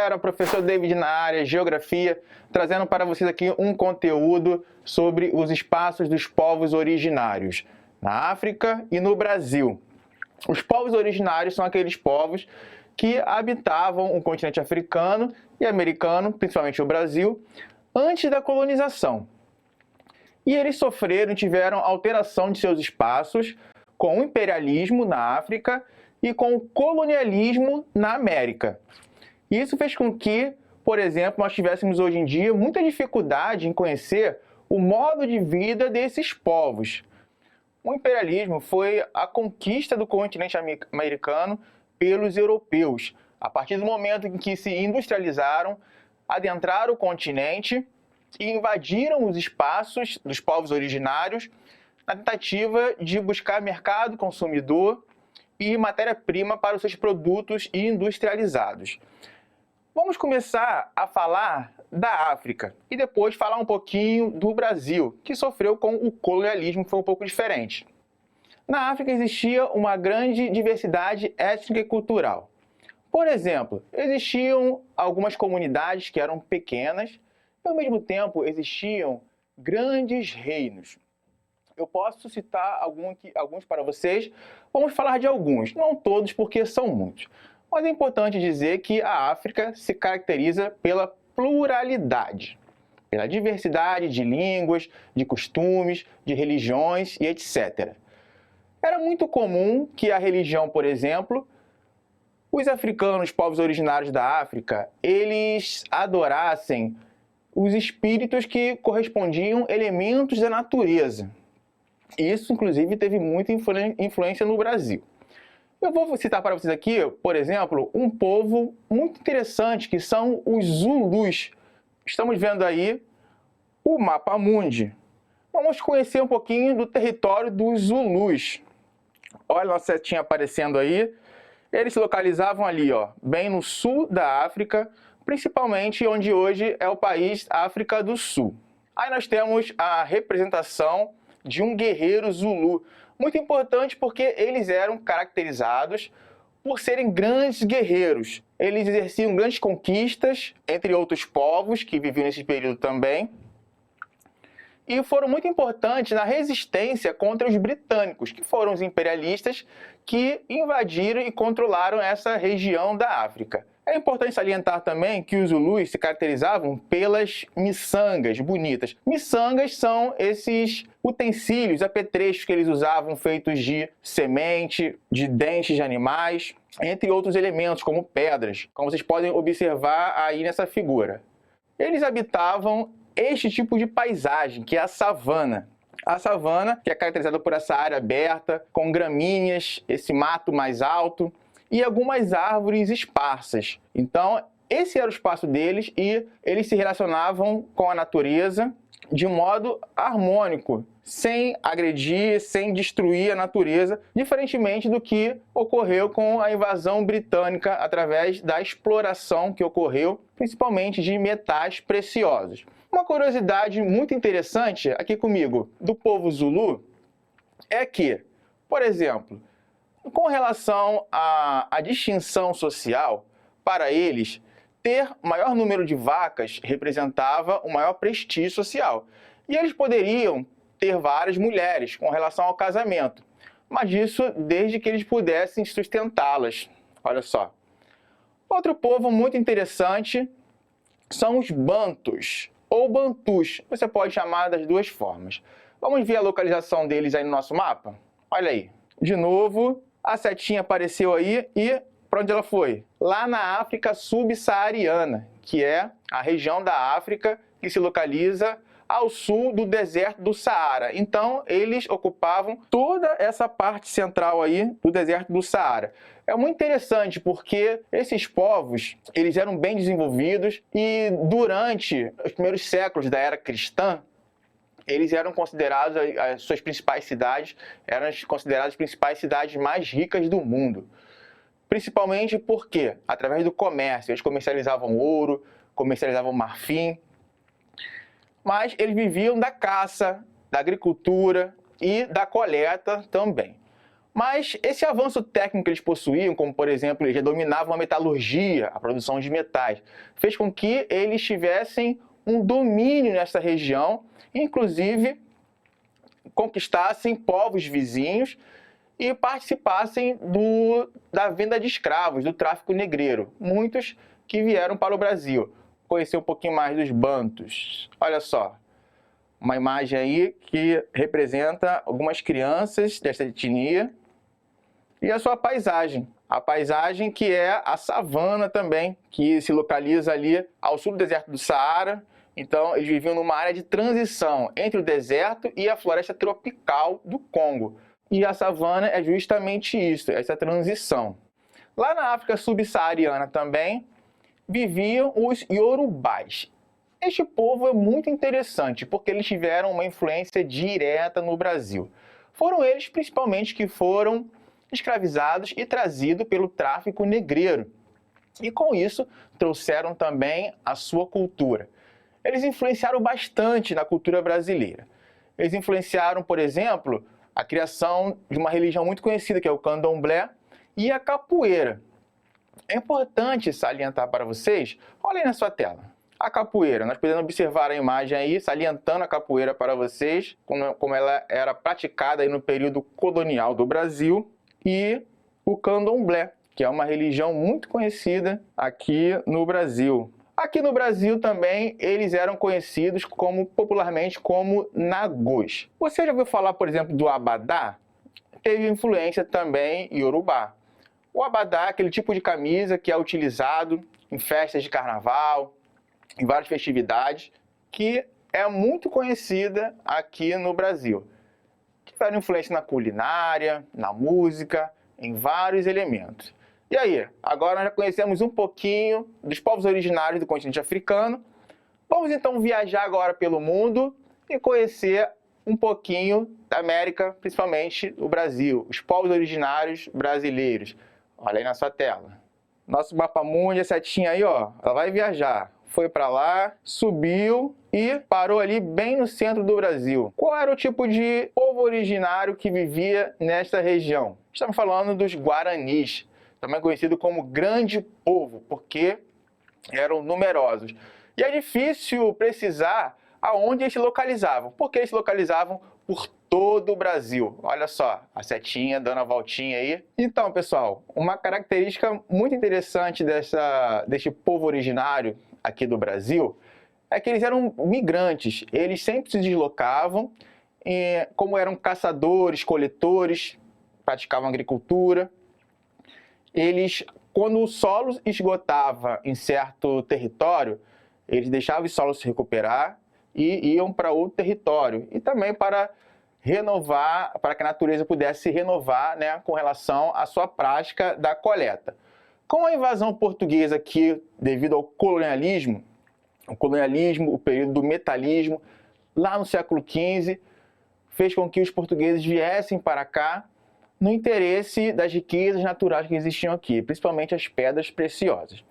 galera, professor David na área, Geografia, trazendo para vocês aqui um conteúdo sobre os espaços dos povos originários na África e no Brasil. Os povos originários são aqueles povos que habitavam o continente africano e americano, principalmente o Brasil, antes da colonização. E eles sofreram e tiveram alteração de seus espaços com o imperialismo na África e com o colonialismo na América. Isso fez com que, por exemplo, nós tivéssemos hoje em dia muita dificuldade em conhecer o modo de vida desses povos. O imperialismo foi a conquista do continente americano pelos europeus. A partir do momento em que se industrializaram, adentraram o continente e invadiram os espaços dos povos originários na tentativa de buscar mercado consumidor e matéria-prima para os seus produtos industrializados. Vamos começar a falar da África e depois falar um pouquinho do Brasil, que sofreu com o colonialismo, que foi um pouco diferente. Na África existia uma grande diversidade étnica e cultural. Por exemplo, existiam algumas comunidades que eram pequenas e, ao mesmo tempo, existiam grandes reinos. Eu posso citar alguns para vocês. Vamos falar de alguns, não todos porque são muitos. Mas é importante dizer que a África se caracteriza pela pluralidade, pela diversidade de línguas, de costumes, de religiões e etc. Era muito comum que a religião, por exemplo, os africanos, povos originários da África, eles adorassem os espíritos que correspondiam a elementos da natureza. Isso, inclusive, teve muita influência no Brasil. Eu vou citar para vocês aqui, por exemplo, um povo muito interessante, que são os Zulus. Estamos vendo aí o mapa mundi. Vamos conhecer um pouquinho do território dos Zulus. Olha a nossa setinha aparecendo aí. Eles se localizavam ali, ó, bem no sul da África, principalmente onde hoje é o país África do Sul. Aí nós temos a representação de um guerreiro Zulu. Muito importante porque eles eram caracterizados por serem grandes guerreiros. Eles exerciam grandes conquistas entre outros povos que viviam nesse período também. E foram muito importantes na resistência contra os britânicos, que foram os imperialistas que invadiram e controlaram essa região da África. É importante salientar também que os Zulus se caracterizavam pelas miçangas bonitas. Miçangas são esses utensílios, apetrechos que eles usavam feitos de semente, de dentes de animais, entre outros elementos como pedras, como vocês podem observar aí nessa figura. Eles habitavam este tipo de paisagem, que é a savana. A savana, que é caracterizada por essa área aberta, com gramíneas, esse mato mais alto, e algumas árvores esparsas. Então, esse era o espaço deles e eles se relacionavam com a natureza de um modo harmônico, sem agredir, sem destruir a natureza, diferentemente do que ocorreu com a invasão britânica através da exploração que ocorreu, principalmente de metais preciosos. Uma curiosidade muito interessante aqui comigo do povo Zulu é que, por exemplo, com relação à distinção social, para eles, ter maior número de vacas representava um maior prestígio social. E eles poderiam ter várias mulheres com relação ao casamento, mas isso desde que eles pudessem sustentá-las. Olha só. Outro povo muito interessante são os Bantus, ou Bantus. Você pode chamar das duas formas. Vamos ver a localização deles aí no nosso mapa? Olha aí. De novo, a setinha apareceu aí e para onde ela foi? Lá na África subsaariana, que é a região da África que se localiza ao sul do deserto do Saara. Então, eles ocupavam toda essa parte central aí do deserto do Saara. É muito interessante porque esses povos, eles eram bem desenvolvidos e durante os primeiros séculos da era cristã, eles eram considerados, as suas principais cidades, eram consideradas as principais cidades mais ricas do mundo. Principalmente porque, através do comércio, eles comercializavam ouro, comercializavam marfim, mas eles viviam da caça, da agricultura e da coleta também. Mas esse avanço técnico que eles possuíam, como por exemplo, eles já dominavam a metalurgia, a produção de metais, fez com que eles tivessem um domínio nessa região, inclusive conquistassem povos vizinhos e participassem da venda de escravos, do tráfico negreiro. Muitos que vieram para o Brasil. Conhecer um pouquinho mais dos bantus. Olha só, uma imagem aí que representa algumas crianças desta etnia e a sua paisagem. A paisagem que é a savana também, que se localiza ali ao sul do deserto do Saara. Então, eles viviam numa área de transição entre o deserto e a floresta tropical do Congo. E a savana é justamente isso, essa transição. Lá na África subsaariana também viviam os iorubás. Este povo é muito interessante porque eles tiveram uma influência direta no Brasil. Foram eles principalmente que foram escravizados e trazidos pelo tráfico negreiro. E com isso trouxeram também a sua cultura. Eles influenciaram bastante na cultura brasileira. Eles influenciaram, por exemplo, a criação de uma religião muito conhecida, que é o candomblé, e a capoeira. É importante salientar para vocês, olhem na sua tela, a capoeira. Nós podemos observar a imagem aí, salientando a capoeira para vocês, como ela era praticada aí no período colonial do Brasil, e o candomblé, que é uma religião muito conhecida aqui no Brasil. Aqui no Brasil também eles eram conhecidos popularmente como nagôs. Você já ouviu falar, por exemplo, do abadá? Teve influência também iorubá. O abadá é aquele tipo de camisa que é utilizado em festas de carnaval, em várias festividades, que é muito conhecida aqui no Brasil. Tiveram influência na culinária, na música, em vários elementos. E aí, agora nós já conhecemos um pouquinho dos povos originários do continente africano. Vamos então viajar agora pelo mundo e conhecer um pouquinho da América, principalmente o Brasil, os povos originários brasileiros. Olha aí na sua tela. Nosso mapa-mundi, a setinha aí, ó, ela vai viajar. Foi para lá, subiu e parou ali bem no centro do Brasil. Qual era o tipo de povo originário que vivia nesta região? Estamos falando dos Guaranis, também conhecido como Grande Povo, porque eram numerosos. E é difícil precisar aonde eles se localizavam, porque eles se localizavam por todo o Brasil. Olha só, a setinha dando a voltinha aí. Então, pessoal, uma característica muito interessante deste povo originário aqui do Brasil é que eles eram migrantes. Eles sempre se deslocavam, como eram caçadores, coletores, praticavam agricultura. Eles, quando o solo esgotava em certo território, eles deixavam o solo se recuperar e iam para outro território. E também para renovar, para que a natureza pudesse se renovar, né, com relação à sua prática da coleta. Com a invasão portuguesa aqui, devido ao colonialismo, o período do metalismo, lá no século XV, fez com que os portugueses viessem para cá no interesse das riquezas naturais que existiam aqui, principalmente as pedras preciosas.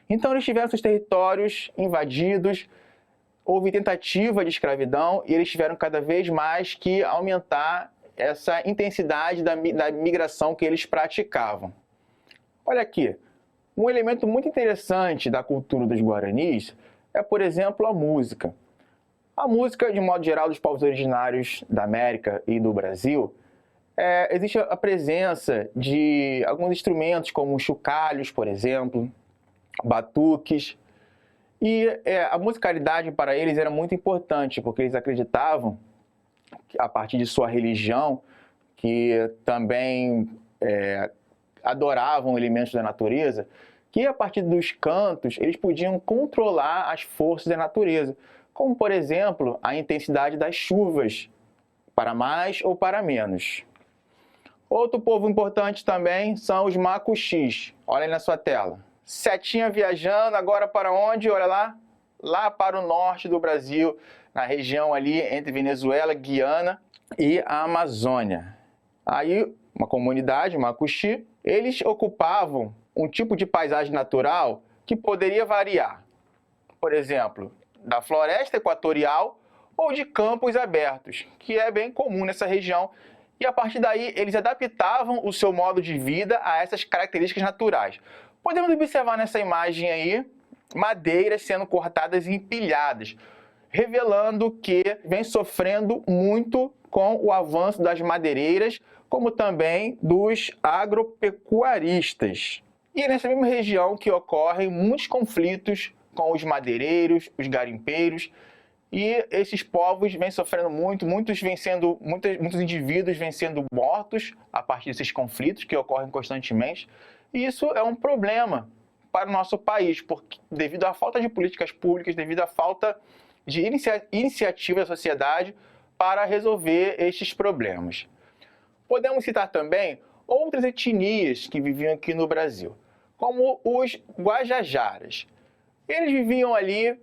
Então eles tiveram seus territórios invadidos, houve tentativa de escravidão e eles tiveram cada vez mais que aumentar essa intensidade da migração que eles praticavam. Olha aqui, um elemento muito interessante da cultura dos Guaranis é, por exemplo, a música. A música, de modo geral, dos povos originários da América e do Brasil, existe a presença de alguns instrumentos como chocalhos, por exemplo, batuques. E a musicalidade para eles era muito importante, porque eles acreditavam, a partir de sua religião, que também adoravam elementos da natureza, que a partir dos cantos eles podiam controlar as forças da natureza, como, por exemplo, a intensidade das chuvas, para mais ou para menos. Outro povo importante também são os macuxis. Olha aí na sua tela. Setinha viajando agora para onde? Olha lá. Lá para o norte do Brasil, na região ali entre Venezuela, Guiana e a Amazônia. Aí, uma comunidade, macuxi, eles ocupavam um tipo de paisagem natural que poderia variar. Por exemplo, da floresta equatorial ou de campos abertos, que é bem comum nessa região E a partir daí, eles adaptavam o seu modo de vida a essas características naturais. Podemos observar nessa imagem aí, madeiras sendo cortadas e empilhadas, revelando que vem sofrendo muito com o avanço das madeireiras, como também dos agropecuaristas. E é nessa mesma região que ocorrem muitos conflitos com os madeireiros, os garimpeiros, e esses povos vêm sofrendo muito, muitos indivíduos vêm sendo mortos a partir desses conflitos que ocorrem constantemente. E isso é um problema para o nosso país, porque devido à falta de políticas públicas, devido à falta de iniciativa da sociedade para resolver estes problemas. Podemos citar também outras etnias que viviam aqui no Brasil, como os Guajajaras. Eles viviam ali,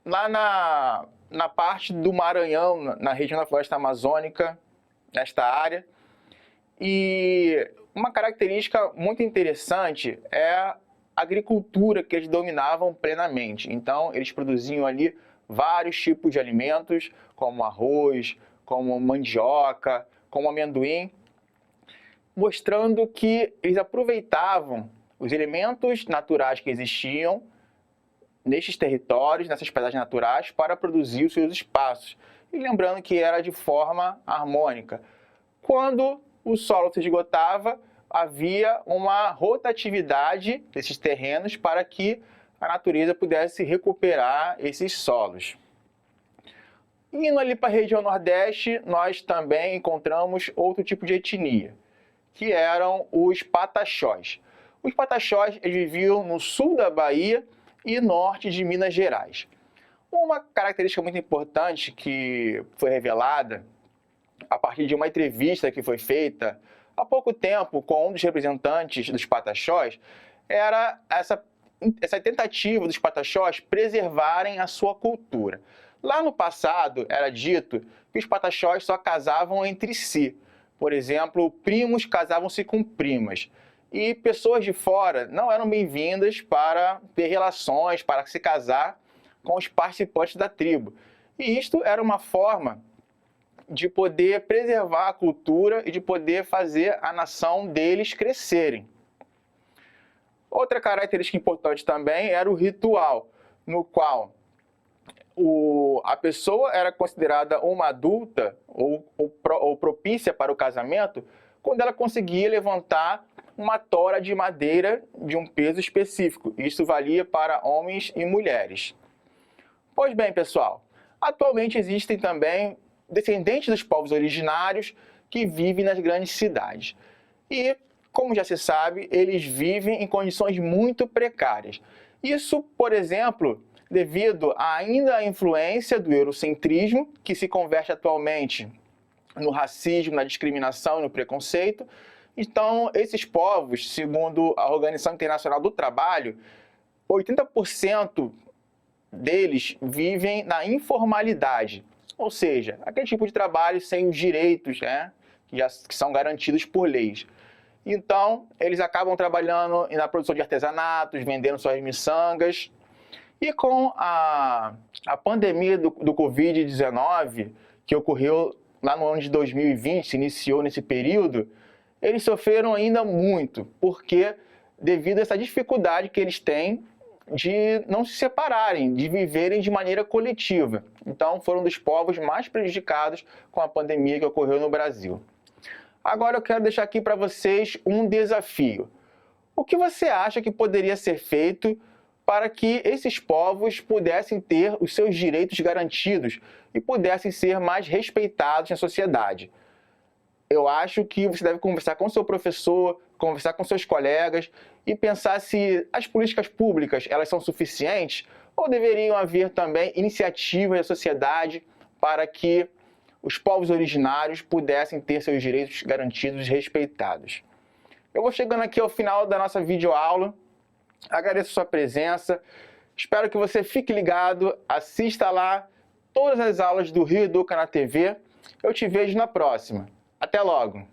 lá na parte do Maranhão, na região da Floresta Amazônica, nesta área. E uma característica muito interessante é a agricultura que eles dominavam plenamente. Então, eles produziam ali vários tipos de alimentos, como arroz, como mandioca, como amendoim, mostrando que eles aproveitavam os elementos naturais que existiam nestes territórios, nessas paisagens naturais, para produzir os seus espaços. E lembrando que era de forma harmônica. Quando o solo se esgotava, havia uma rotatividade desses terrenos para que a natureza pudesse recuperar esses solos. Indo ali para a região Nordeste, nós também encontramos outro tipo de etnia, que eram os Pataxós. Os Pataxós viviam no sul da Bahia e norte de Minas Gerais. Uma característica muito importante que foi revelada a partir de uma entrevista que foi feita há pouco tempo com um dos representantes dos Pataxós era essa tentativa dos Pataxós preservarem a sua cultura. Lá no passado era dito que os Pataxós só casavam entre si. Por exemplo, primos casavam-se com primas. E pessoas de fora não eram bem-vindas para ter relações, para se casar com os participantes da tribo. E isto era uma forma de poder preservar a cultura e de poder fazer a nação deles crescerem. Outra característica importante também era o ritual, no qual a pessoa era considerada uma adulta ou propícia para o casamento quando ela conseguia levantar uma tora de madeira de um peso específico. Isso valia para homens e mulheres. Pois bem, pessoal, atualmente existem também descendentes dos povos originários que vivem nas grandes cidades. E, como já se sabe, eles vivem em condições muito precárias. Isso, por exemplo, devido ainda à influência do eurocentrismo, que se converte atualmente no racismo, na discriminação e no preconceito. Então, esses povos, segundo a Organização Internacional do Trabalho, 80% deles vivem na informalidade, ou seja, aquele tipo de trabalho sem os direitos, né, que são garantidos por leis. Então, eles acabam trabalhando na produção de artesanatos, vendendo suas miçangas. E com a pandemia do Covid-19, que ocorreu lá no ano de 2020, se iniciou nesse período, eles sofreram ainda muito, porque devido a essa dificuldade que eles têm de não se separarem, de viverem de maneira coletiva. Então, foram um dos povos mais prejudicados com a pandemia que ocorreu no Brasil. Agora eu quero deixar aqui para vocês um desafio. O que você acha que poderia ser feito para que esses povos pudessem ter os seus direitos garantidos e pudessem ser mais respeitados na sociedade? Eu acho que você deve conversar com seu professor, conversar com seus colegas e pensar se as políticas públicas elas são suficientes ou deveriam haver também iniciativas da sociedade para que os povos originários pudessem ter seus direitos garantidos e respeitados. Eu vou chegando aqui ao final da nossa videoaula. Agradeço a sua presença. Espero que você fique ligado, assista lá todas as aulas do Rio Educa na TV. Eu te vejo na próxima. Até logo!